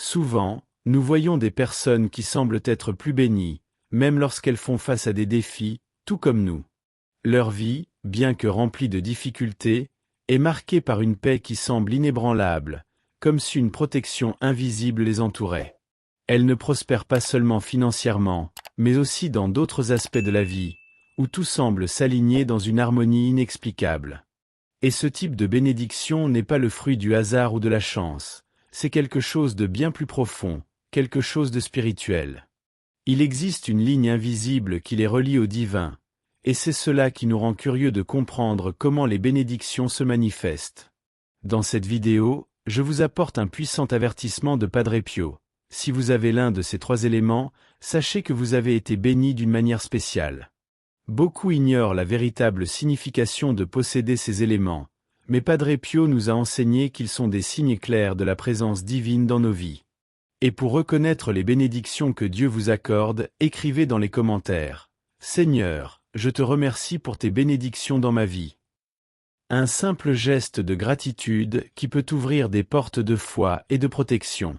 Souvent, nous voyons des personnes qui semblent être plus bénies, même lorsqu'elles font face à des défis, tout comme nous. Leur vie, bien que remplie de difficultés, est marquée par une paix qui semble inébranlable, comme si une protection invisible les entourait. Elles ne prospèrent pas seulement financièrement, mais aussi dans d'autres aspects de la vie, où tout semble s'aligner dans une harmonie inexplicable. Et ce type de bénédiction n'est pas le fruit du hasard ou de la chance, c'est quelque chose de bien plus profond, quelque chose de spirituel. Il existe une ligne invisible qui les relie au divin, et c'est cela qui nous rend curieux de comprendre comment les bénédictions se manifestent. Dans cette vidéo, je vous apporte un puissant avertissement de Padre Pio. Si vous avez l'un de ces trois éléments, sachez que vous avez été béni d'une manière spéciale. Beaucoup ignorent la véritable signification de posséder ces éléments, mais Padre Pio nous a enseigné qu'ils sont des signes clairs de la présence divine dans nos vies. Et pour reconnaître les bénédictions que Dieu vous accorde, écrivez dans les commentaires « Seigneur, je te remercie pour tes bénédictions dans ma vie ». Un simple geste de gratitude qui peut ouvrir des portes de foi et de protection.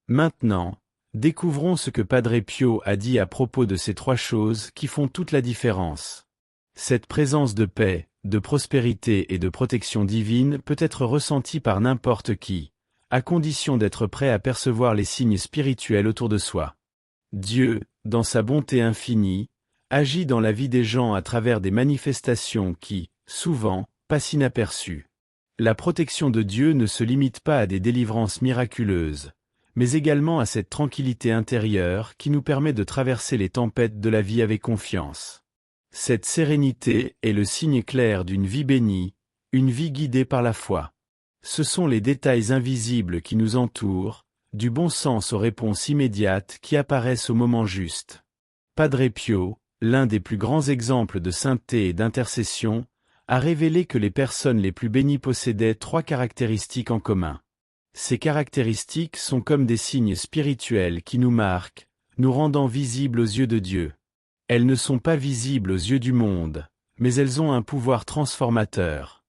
Maintenant, découvrons ce que Padre Pio a dit à propos de ces trois choses qui font toute la différence. Cette présence de paix, de prospérité et de protection divine peut être ressentie par n'importe qui, à condition d'être prêt à percevoir les signes spirituels autour de soi. Dieu, dans sa bonté infinie, agit dans la vie des gens à travers des manifestations qui, souvent, passent inaperçues. La protection de Dieu ne se limite pas à des délivrances miraculeuses, mais également à cette tranquillité intérieure qui nous permet de traverser les tempêtes de la vie avec confiance. Cette sérénité est le signe clair d'une vie bénie, une vie guidée par la foi. Ce sont les détails invisibles qui nous entourent, du bon sens aux réponses immédiates qui apparaissent au moment juste. Padre Pio, l'un des plus grands exemples de sainteté et d'intercession, a révélé que les personnes les plus bénies possédaient trois caractéristiques en commun. Ces caractéristiques sont comme des signes spirituels qui nous marquent, nous rendant visibles aux yeux de Dieu. Elles ne sont pas visibles aux yeux du monde, mais elles ont un pouvoir transformateur.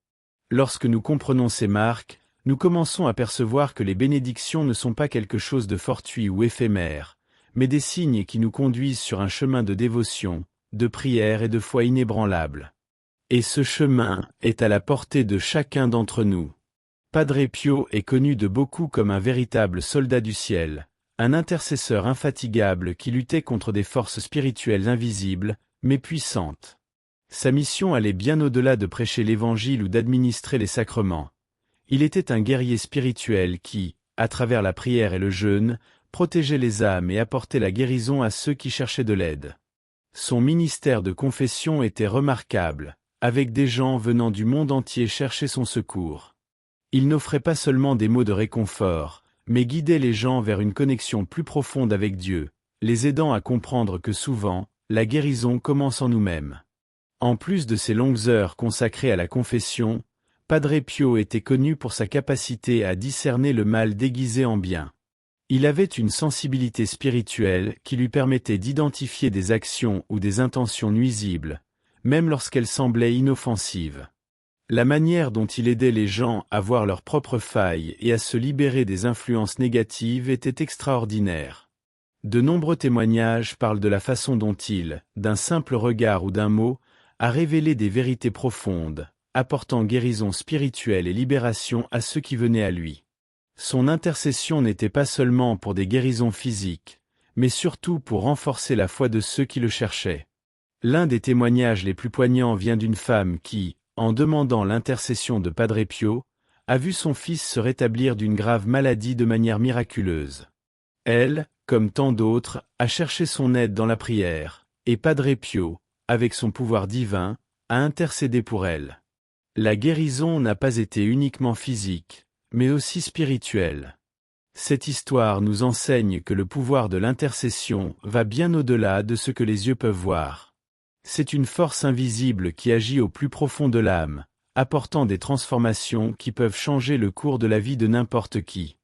Lorsque nous comprenons ces marques, nous commençons à percevoir que les bénédictions ne sont pas quelque chose de fortuit ou éphémère, mais des signes qui nous conduisent sur un chemin de dévotion, de prière et de foi inébranlable. Et ce chemin est à la portée de chacun d'entre nous. Padre Pio est connu de beaucoup comme un véritable soldat du ciel, un intercesseur infatigable qui luttait contre des forces spirituelles invisibles, mais puissantes. Sa mission allait bien au-delà de prêcher l'Évangile ou d'administrer les sacrements. Il était un guerrier spirituel qui, à travers la prière et le jeûne, protégeait les âmes et apportait la guérison à ceux qui cherchaient de l'aide. Son ministère de confession était remarquable, avec des gens venant du monde entier chercher son secours. Il n'offrait pas seulement des mots de réconfort, mais guidait les gens vers une connexion plus profonde avec Dieu, les aidant à comprendre que souvent, la guérison commence en nous-mêmes. En plus de ses longues heures consacrées à la confession, Padre Pio était connu pour sa capacité à discerner le mal déguisé en bien. Il avait une sensibilité spirituelle qui lui permettait d'identifier des actions ou des intentions nuisibles, même lorsqu'elles semblaient inoffensives. La manière dont il aidait les gens à voir leurs propres failles et à se libérer des influences négatives était extraordinaire. De nombreux témoignages parlent de la façon dont il, d'un simple regard ou d'un mot, a révélé des vérités profondes, apportant guérison spirituelle et libération à ceux qui venaient à lui. Son intercession n'était pas seulement pour des guérisons physiques, mais surtout pour renforcer la foi de ceux qui le cherchaient. L'un des témoignages les plus poignants vient d'une femme qui, en demandant l'intercession de Padre Pio, a vu son fils se rétablir d'une grave maladie de manière miraculeuse. Elle, comme tant d'autres, a cherché son aide dans la prière, et Padre Pio, avec son pouvoir divin, a intercédé pour elle. La guérison n'a pas été uniquement physique, mais aussi spirituelle. Cette histoire nous enseigne que le pouvoir de l'intercession va bien au-delà de ce que les yeux peuvent voir. C'est une force invisible qui agit au plus profond de l'âme, apportant des transformations qui peuvent changer le cours de la vie de n'importe qui.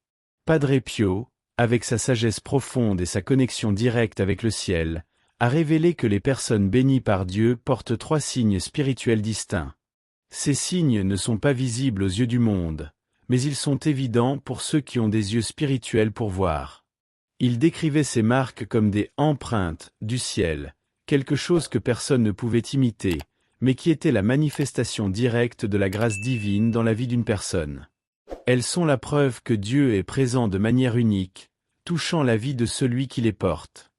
Padre Pio, avec sa sagesse profonde et sa connexion directe avec le ciel, a révélé que les personnes bénies par Dieu portent trois signes spirituels distincts. Ces signes ne sont pas visibles aux yeux du monde, mais ils sont évidents pour ceux qui ont des yeux spirituels pour voir. Il décrivait ces marques comme des « empreintes » du ciel, quelque chose que personne ne pouvait imiter, mais qui était la manifestation directe de la grâce divine dans la vie d'une personne. Elles sont la preuve que Dieu est présent de manière unique, touchant la vie de celui qui les porte.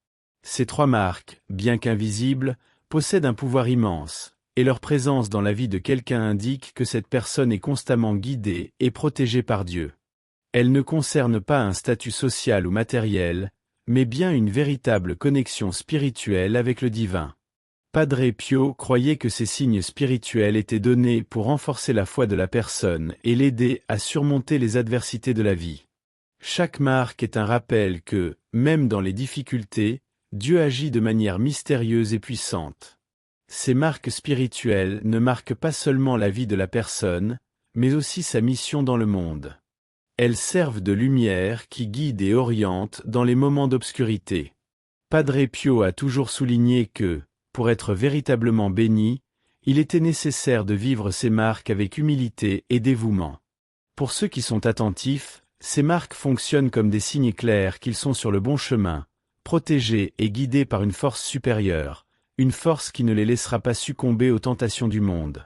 Ces 3 marques, bien qu'invisibles, possèdent un pouvoir immense, et leur présence dans la vie de quelqu'un indique que cette personne est constamment guidée et protégée par Dieu. Elles ne concernent pas un statut social ou matériel, mais bien une véritable connexion spirituelle avec le divin. Padre Pio croyait que ces signes spirituels étaient donnés pour renforcer la foi de la personne et l'aider à surmonter les adversités de la vie. Chaque marque est un rappel que, même dans les difficultés, Dieu agit de manière mystérieuse et puissante. Ces marques spirituelles ne marquent pas seulement la vie de la personne, mais aussi sa mission dans le monde. Elles servent de lumière qui guide et oriente dans les moments d'obscurité. Padre Pio a toujours souligné que, pour être véritablement béni, il était nécessaire de vivre ces marques avec humilité et dévouement. Pour ceux qui sont attentifs, ces marques fonctionnent comme des signes clairs qu'ils sont sur le bon chemin, protégés et guidés par une force supérieure, une force qui ne les laissera pas succomber aux tentations du monde.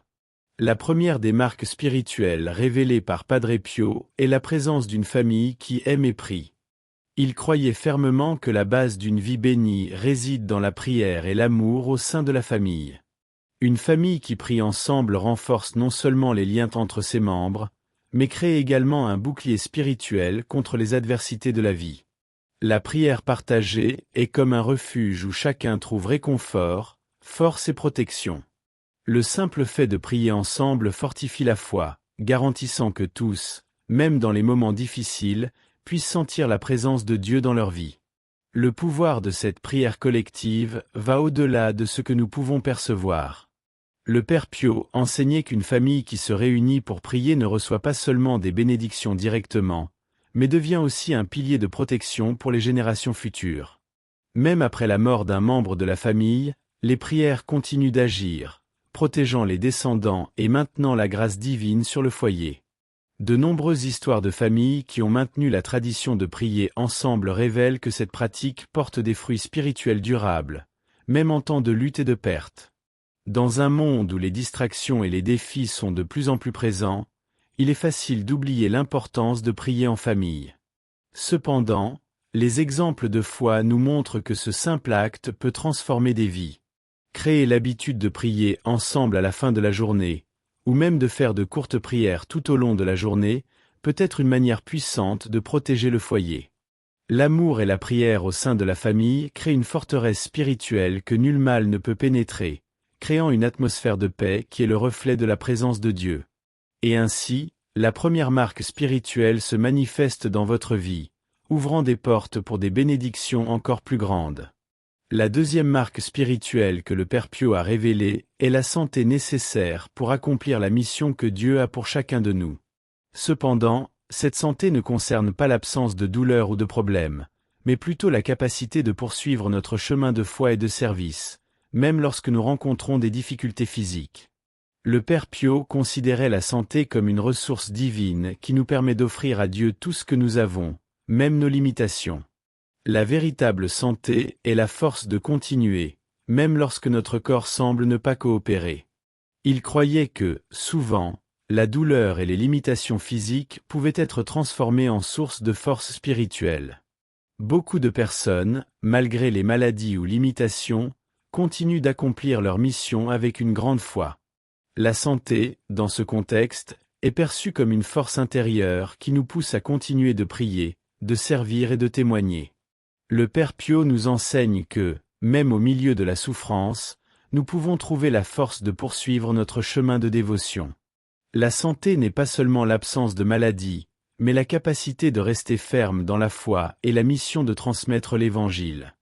La première des marques spirituelles révélées par Padre Pio est la présence d'une famille qui aime et prie. Il croyait fermement que la base d'une vie bénie réside dans la prière et l'amour au sein de la famille. Une famille qui prie ensemble renforce non seulement les liens entre ses membres, mais crée également un bouclier spirituel contre les adversités de la vie. La prière partagée est comme un refuge où chacun trouve réconfort, force et protection. Le simple fait de prier ensemble fortifie la foi, garantissant que tous, même dans les moments difficiles, puissent sentir la présence de Dieu dans leur vie. Le pouvoir de cette prière collective va au-delà de ce que nous pouvons percevoir. Le Père Pio enseignait qu'une famille qui se réunit pour prier ne reçoit pas seulement des bénédictions directement, mais devient aussi un pilier de protection pour les générations futures. Même après la mort d'un membre de la famille, les prières continuent d'agir, protégeant les descendants et maintenant la grâce divine sur le foyer. De nombreuses histoires de familles qui ont maintenu la tradition de prier ensemble révèlent que cette pratique porte des fruits spirituels durables, même en temps de lutte et de perte. Dans un monde où les distractions et les défis sont de plus en plus présents, il est facile d'oublier l'importance de prier en famille. Cependant, les exemples de foi nous montrent que ce simple acte peut transformer des vies. Créer l'habitude de prier ensemble à la fin de la journée, ou même de faire de courtes prières tout au long de la journée, peut être une manière puissante de protéger le foyer. L'amour et la prière au sein de la famille créent une forteresse spirituelle que nul mal ne peut pénétrer, créant une atmosphère de paix qui est le reflet de la présence de Dieu. Et ainsi, la première marque spirituelle se manifeste dans votre vie, ouvrant des portes pour des bénédictions encore plus grandes. La deuxième marque spirituelle que le Père Pio a révélée est la santé nécessaire pour accomplir la mission que Dieu a pour chacun de nous. Cependant, cette santé ne concerne pas l'absence de douleur ou de problème, mais plutôt la capacité de poursuivre notre chemin de foi et de service, même lorsque nous rencontrons des difficultés physiques. Le Père Pio considérait la santé comme une ressource divine qui nous permet d'offrir à Dieu tout ce que nous avons, même nos limitations. La véritable santé est la force de continuer, même lorsque notre corps semble ne pas coopérer. Il croyait que, souvent, la douleur et les limitations physiques pouvaient être transformées en source de force spirituelle. Beaucoup de personnes, malgré les maladies ou limitations, continuent d'accomplir leur mission avec une grande foi. La santé, dans ce contexte, est perçue comme une force intérieure qui nous pousse à continuer de prier, de servir et de témoigner. Le Père Pio nous enseigne que, même au milieu de la souffrance, nous pouvons trouver la force de poursuivre notre chemin de dévotion. La santé n'est pas seulement l'absence de maladie, mais la capacité de rester ferme dans la foi et la mission de transmettre l'Évangile.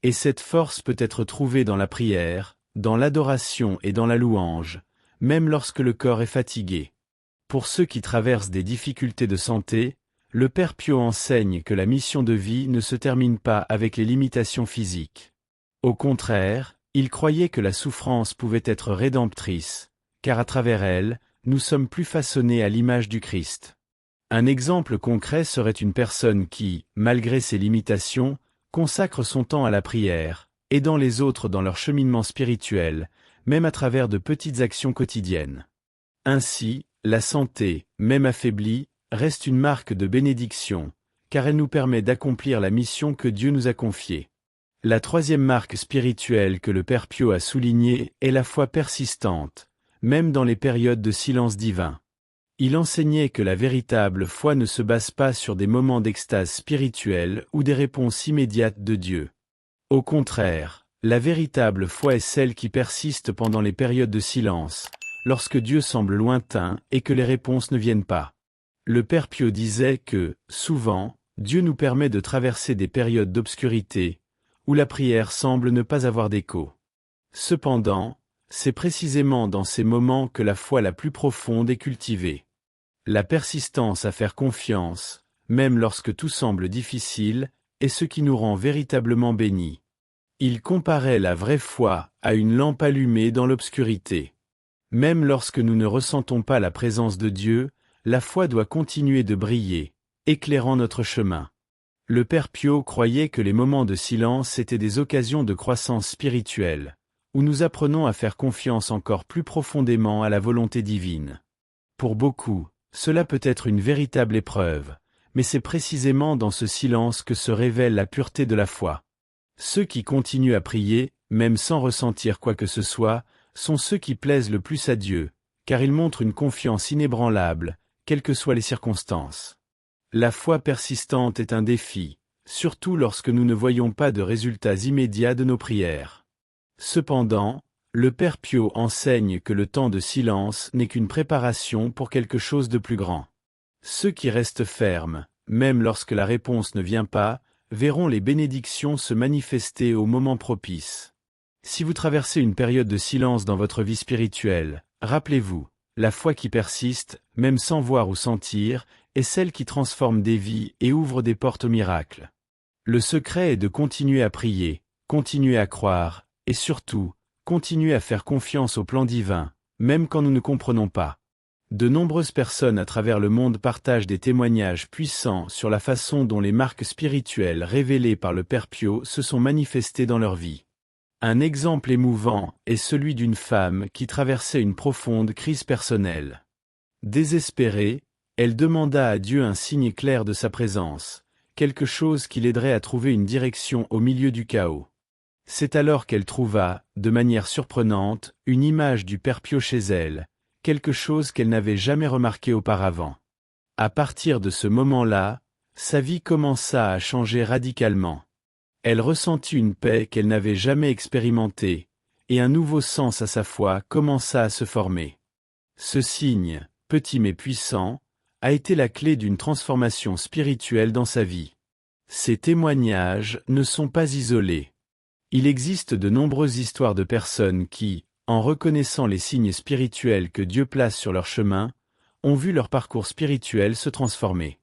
Et cette force peut être trouvée dans la prière, dans l'adoration et dans la louange, même lorsque le corps est fatigué. Pour ceux qui traversent des difficultés de santé, le Père Pio enseigne que la mission de vie ne se termine pas avec les limitations physiques. Au contraire, il croyait que la souffrance pouvait être rédemptrice, car à travers elle, nous sommes plus façonnés à l'image du Christ. Un exemple concret serait une personne qui, malgré ses limitations, consacre son temps à la prière, aidant les autres dans leur cheminement spirituel, même à travers de petites actions quotidiennes. Ainsi, la santé, même affaiblie, reste une marque de bénédiction, car elle nous permet d'accomplir la mission que Dieu nous a confiée. La troisième marque spirituelle que le Père Pio a soulignée est la foi persistante, même dans les périodes de silence divin. Il enseignait que la véritable foi ne se base pas sur des moments d'extase spirituelle ou des réponses immédiates de Dieu. Au contraire, la véritable foi est celle qui persiste pendant les périodes de silence, lorsque Dieu semble lointain et que les réponses ne viennent pas. Le Père Pio disait que, souvent, Dieu nous permet de traverser des périodes d'obscurité, où la prière semble ne pas avoir d'écho. Cependant, c'est précisément dans ces moments que la foi la plus profonde est cultivée. La persistance à faire confiance, même lorsque tout semble difficile, est ce qui nous rend véritablement bénis. Il comparait la vraie foi à une lampe allumée dans l'obscurité. Même lorsque nous ne ressentons pas la présence de Dieu, la foi doit continuer de briller, éclairant notre chemin. Le Père Pio croyait que les moments de silence étaient des occasions de croissance spirituelle, où nous apprenons à faire confiance encore plus profondément à la volonté divine. Pour beaucoup, cela peut être une véritable épreuve, mais c'est précisément dans ce silence que se révèle la pureté de la foi. Ceux qui continuent à prier, même sans ressentir quoi que ce soit, sont ceux qui plaisent le plus à Dieu, car ils montrent une confiance inébranlable, quelles que soient les circonstances. La foi persistante est un défi, surtout lorsque nous ne voyons pas de résultats immédiats de nos prières. Cependant, le Père Pio enseigne que le temps de silence n'est qu'une préparation pour quelque chose de plus grand. Ceux qui restent fermes, même lorsque la réponse ne vient pas, verront les bénédictions se manifester au moment propice. Si vous traversez une période de silence dans votre vie spirituelle, rappelez-vous, la foi qui persiste, même sans voir ou sentir, est celle qui transforme des vies et ouvre des portes aux miracles. Le secret est de continuer à prier, continuer à croire, et surtout, continuer à faire confiance au plan divin, même quand nous ne comprenons pas. De nombreuses personnes à travers le monde partagent des témoignages puissants sur la façon dont les marques spirituelles révélées par le Père Pio se sont manifestées dans leur vie. Un exemple émouvant est celui d'une femme qui traversait une profonde crise personnelle. Désespérée, elle demanda à Dieu un signe clair de sa présence, quelque chose qui l'aiderait à trouver une direction au milieu du chaos. C'est alors qu'elle trouva, de manière surprenante, une image du Père Pio chez elle, quelque chose qu'elle n'avait jamais remarqué auparavant. À partir de ce moment-là, sa vie commença à changer radicalement. Elle ressentit une paix qu'elle n'avait jamais expérimentée, et un nouveau sens à sa foi commença à se former. Ce signe, petit mais puissant, a été la clé d'une transformation spirituelle dans sa vie. Ces témoignages ne sont pas isolés. Il existe de nombreuses histoires de personnes qui, en reconnaissant les signes spirituels que Dieu place sur leur chemin, ont vu leur parcours spirituel se transformer.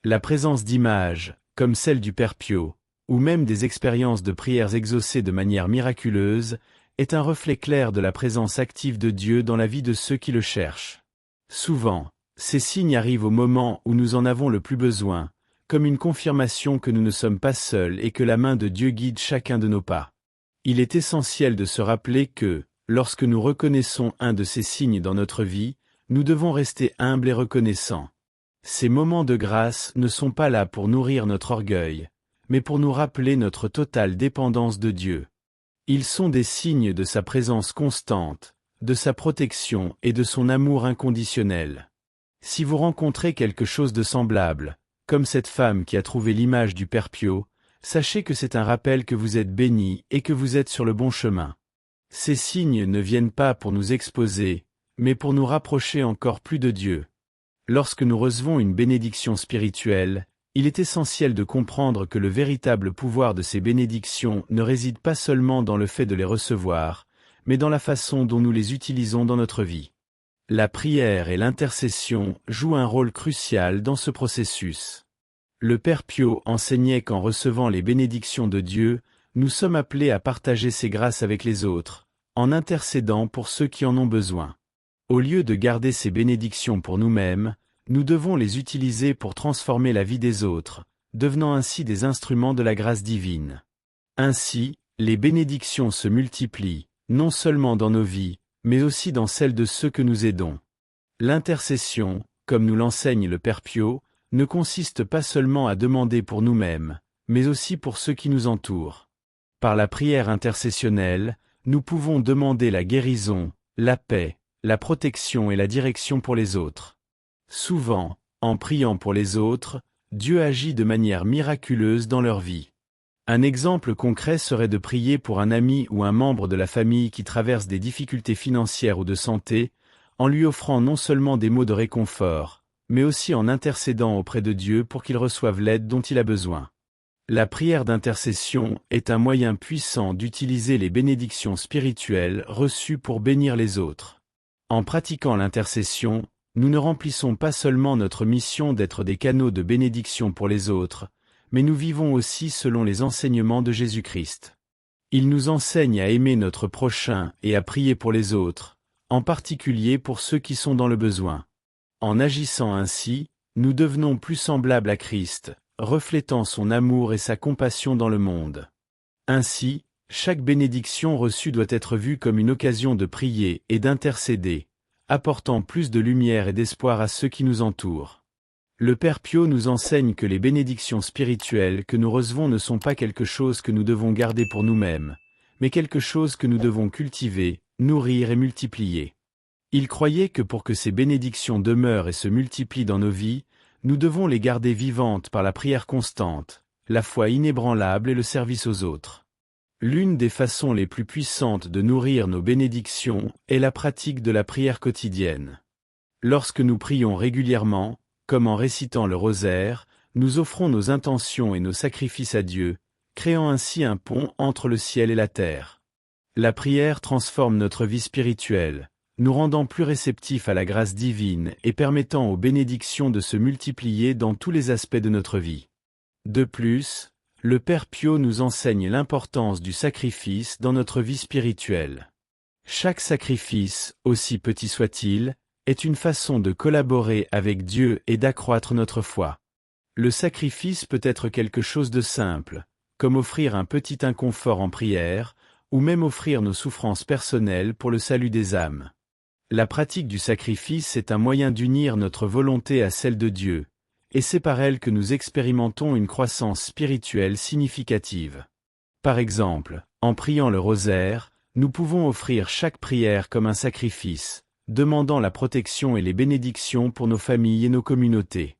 La présence d'images, comme celle du Père Pio, ou même des expériences de prières exaucées de manière miraculeuse, est un reflet clair de la présence active de Dieu dans la vie de ceux qui le cherchent. Souvent, ces signes arrivent au moment où nous en avons le plus besoin, comme une confirmation que nous ne sommes pas seuls et que la main de Dieu guide chacun de nos pas. Il est essentiel de se rappeler que, lorsque nous reconnaissons un de ces signes dans notre vie, nous devons rester humbles et reconnaissants. Ces moments de grâce ne sont pas là pour nourrir notre orgueil, mais pour nous rappeler notre totale dépendance de Dieu. Ils sont des signes de sa présence constante, de sa protection et de son amour inconditionnel. Si vous rencontrez quelque chose de semblable, comme cette femme qui a trouvé l'image du Père Pio, sachez que c'est un rappel que vous êtes bénis et que vous êtes sur le bon chemin. Ces signes ne viennent pas pour nous exposer, mais pour nous rapprocher encore plus de Dieu. Lorsque nous recevons une bénédiction spirituelle, il est essentiel de comprendre que le véritable pouvoir de ces bénédictions ne réside pas seulement dans le fait de les recevoir, mais dans la façon dont nous les utilisons dans notre vie. La prière et l'intercession jouent un rôle crucial dans ce processus. Le Père Pio enseignait qu'en recevant les bénédictions de Dieu, nous sommes appelés à partager ces grâces avec les autres, en intercédant pour ceux qui en ont besoin. Au lieu de garder ces bénédictions pour nous-mêmes, nous devons les utiliser pour transformer la vie des autres, devenant ainsi des instruments de la grâce divine. Ainsi, les bénédictions se multiplient, non seulement dans nos vies, mais aussi dans celles de ceux que nous aidons. L'intercession, comme nous l'enseigne le Père Pio, ne consiste pas seulement à demander pour nous-mêmes, mais aussi pour ceux qui nous entourent. Par la prière intercessionnelle, nous pouvons demander la guérison, la paix, la protection et la direction pour les autres. Souvent, en priant pour les autres, Dieu agit de manière miraculeuse dans leur vie. Un exemple concret serait de prier pour un ami ou un membre de la famille qui traverse des difficultés financières ou de santé, en lui offrant non seulement des mots de réconfort, mais aussi en intercédant auprès de Dieu pour qu'il reçoive l'aide dont il a besoin. La prière d'intercession est un moyen puissant d'utiliser les bénédictions spirituelles reçues pour bénir les autres. En pratiquant l'intercession, nous ne remplissons pas seulement notre mission d'être des canaux de bénédiction pour les autres, mais nous vivons aussi selon les enseignements de Jésus-Christ. Il nous enseigne à aimer notre prochain et à prier pour les autres, en particulier pour ceux qui sont dans le besoin. En agissant ainsi, nous devenons plus semblables à Christ, reflétant son amour et sa compassion dans le monde. Ainsi, chaque bénédiction reçue doit être vue comme une occasion de prier et d'intercéder, apportant plus de lumière et d'espoir à ceux qui nous entourent. Le Père Pio nous enseigne que les bénédictions spirituelles que nous recevons ne sont pas quelque chose que nous devons garder pour nous-mêmes, mais quelque chose que nous devons cultiver, nourrir et multiplier. Il croyait que pour que ces bénédictions demeurent et se multiplient dans nos vies, nous devons les garder vivantes par la prière constante, la foi inébranlable et le service aux autres. L'une des façons les plus puissantes de nourrir nos bénédictions est la pratique de la prière quotidienne. Lorsque nous prions régulièrement, comme en récitant le rosaire, nous offrons nos intentions et nos sacrifices à Dieu, créant ainsi un pont entre le ciel et la terre. La prière transforme notre vie spirituelle, nous rendant plus réceptifs à la grâce divine et permettant aux bénédictions de se multiplier dans tous les aspects de notre vie. De plus, le Père Pio nous enseigne l'importance du sacrifice dans notre vie spirituelle. Chaque sacrifice, aussi petit soit-il, est une façon de collaborer avec Dieu et d'accroître notre foi. Le sacrifice peut être quelque chose de simple, comme offrir un petit inconfort en prière, ou même offrir nos souffrances personnelles pour le salut des âmes. La pratique du sacrifice est un moyen d'unir notre volonté à celle de Dieu, et c'est par elle que nous expérimentons une croissance spirituelle significative. Par exemple, en priant le rosaire, nous pouvons offrir chaque prière comme un sacrifice, demandant la protection et les bénédictions pour nos familles et nos communautés.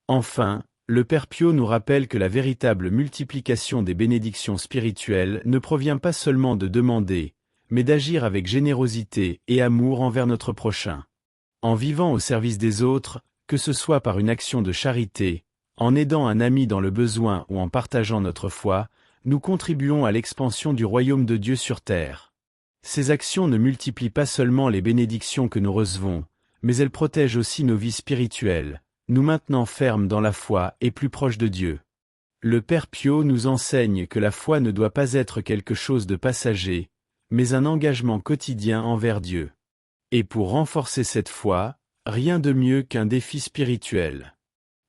Enfin, le Père Pio nous rappelle que la véritable multiplication des bénédictions spirituelles ne provient pas seulement de demander, mais d'agir avec générosité et amour envers notre prochain. En vivant au service des autres, que ce soit par une action de charité, en aidant un ami dans le besoin ou en partageant notre foi, nous contribuons à l'expansion du royaume de Dieu sur terre. Ces actions ne multiplient pas seulement les bénédictions que nous recevons, mais elles protègent aussi nos vies spirituelles, nous maintenant fermes dans la foi et plus proches de Dieu. Le Père Pio nous enseigne que la foi ne doit pas être quelque chose de passager, mais un engagement quotidien envers Dieu. Et pour renforcer cette foi, rien de mieux qu'un défi spirituel.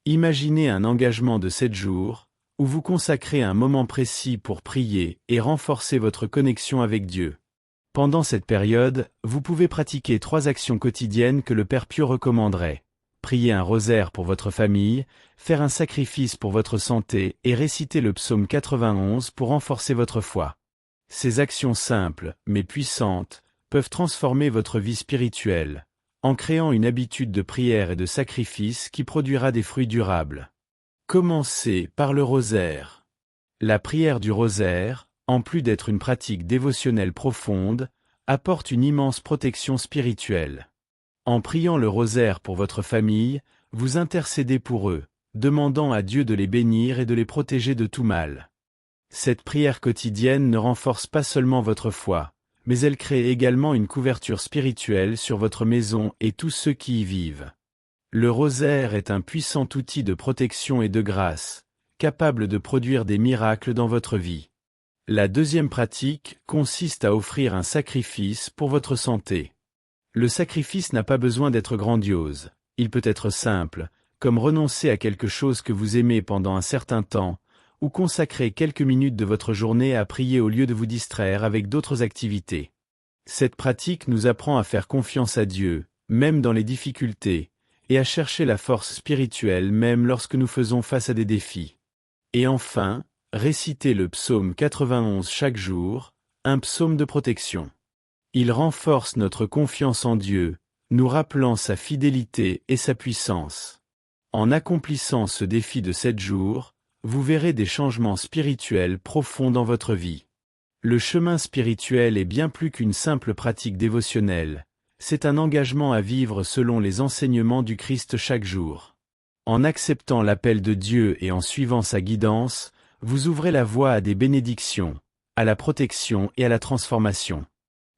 Imaginez un engagement de 7 jours, où vous consacrez un moment précis pour prier et renforcer votre connexion avec Dieu. Pendant cette période, vous pouvez pratiquer 3 actions quotidiennes que le Père Pio recommanderait. Prier un rosaire pour votre famille, faire un sacrifice pour votre santé et réciter le psaume 91 pour renforcer votre foi. Ces actions simples, mais puissantes, peuvent transformer votre vie spirituelle, en créant une habitude de prière et de sacrifice qui produira des fruits durables. Commencez par le rosaire. La prière du rosaire, en plus d'être une pratique dévotionnelle profonde, apporte une immense protection spirituelle. En priant le rosaire pour votre famille, vous intercédez pour eux, demandant à Dieu de les bénir et de les protéger de tout mal. Cette prière quotidienne ne renforce pas seulement votre foi, mais elle crée également une couverture spirituelle sur votre maison et tous ceux qui y vivent. Le rosaire est un puissant outil de protection et de grâce, capable de produire des miracles dans votre vie. La deuxième pratique consiste à offrir un sacrifice pour votre santé. Le sacrifice n'a pas besoin d'être grandiose, Il peut être simple, comme renoncer à quelque chose que vous aimez pendant un certain temps, ou consacrer quelques minutes de votre journée à prier au lieu de vous distraire avec d'autres activités. Cette pratique nous apprend à faire confiance à Dieu, même dans les difficultés, et à chercher la force spirituelle même lorsque nous faisons face à des défis. Et enfin, récitez le psaume 91 chaque jour, un psaume de protection. Il renforce notre confiance en Dieu, nous rappelant sa fidélité et sa puissance. En accomplissant ce défi de 7 jours, vous verrez des changements spirituels profonds dans votre vie. Le chemin spirituel est bien plus qu'une simple pratique dévotionnelle, c'est un engagement à vivre selon les enseignements du Christ chaque jour. En acceptant l'appel de Dieu et en suivant sa guidance, vous ouvrez la voie à des bénédictions, à la protection et à la transformation.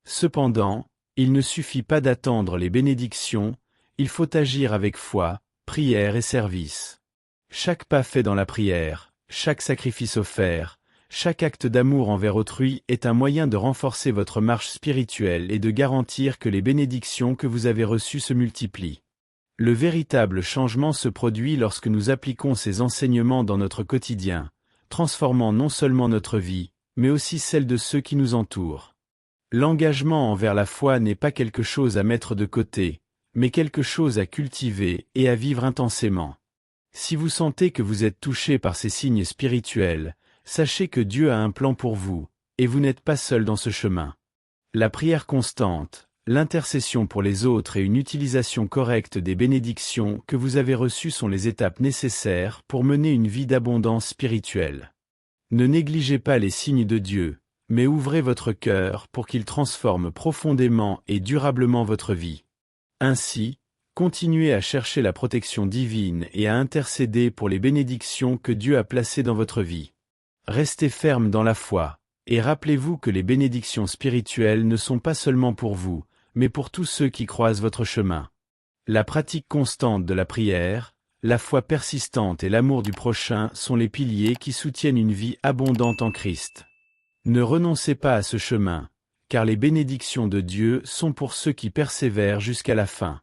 Cependant, il ne suffit pas d'attendre les bénédictions, il faut agir avec foi, prière et service. Chaque pas fait dans la prière, chaque sacrifice offert, chaque acte d'amour envers autrui est un moyen de renforcer votre marche spirituelle et de garantir que les bénédictions que vous avez reçues se multiplient. Le véritable changement se produit lorsque nous appliquons ces enseignements dans notre quotidien, transformant non seulement notre vie, mais aussi celle de ceux qui nous entourent. L'engagement envers la foi n'est pas quelque chose à mettre de côté, mais quelque chose à cultiver et à vivre intensément. Si vous sentez que vous êtes touché par ces signes spirituels, sachez que Dieu a un plan pour vous, et vous n'êtes pas seul dans ce chemin. La prière constante, l'intercession pour les autres et une utilisation correcte des bénédictions que vous avez reçues sont les étapes nécessaires pour mener une vie d'abondance spirituelle. Ne négligez pas les signes de Dieu, mais ouvrez votre cœur pour qu'il transforme profondément et durablement votre vie. Ainsi, continuez à chercher la protection divine et à intercéder pour les bénédictions que Dieu a placées dans votre vie. Restez ferme dans la foi, et rappelez-vous que les bénédictions spirituelles ne sont pas seulement pour vous, mais pour tous ceux qui croisent votre chemin. La pratique constante de la prière, la foi persistante et l'amour du prochain sont les piliers qui soutiennent une vie abondante en Christ. Ne renoncez pas à ce chemin, car les bénédictions de Dieu sont pour ceux qui persévèrent jusqu'à la fin.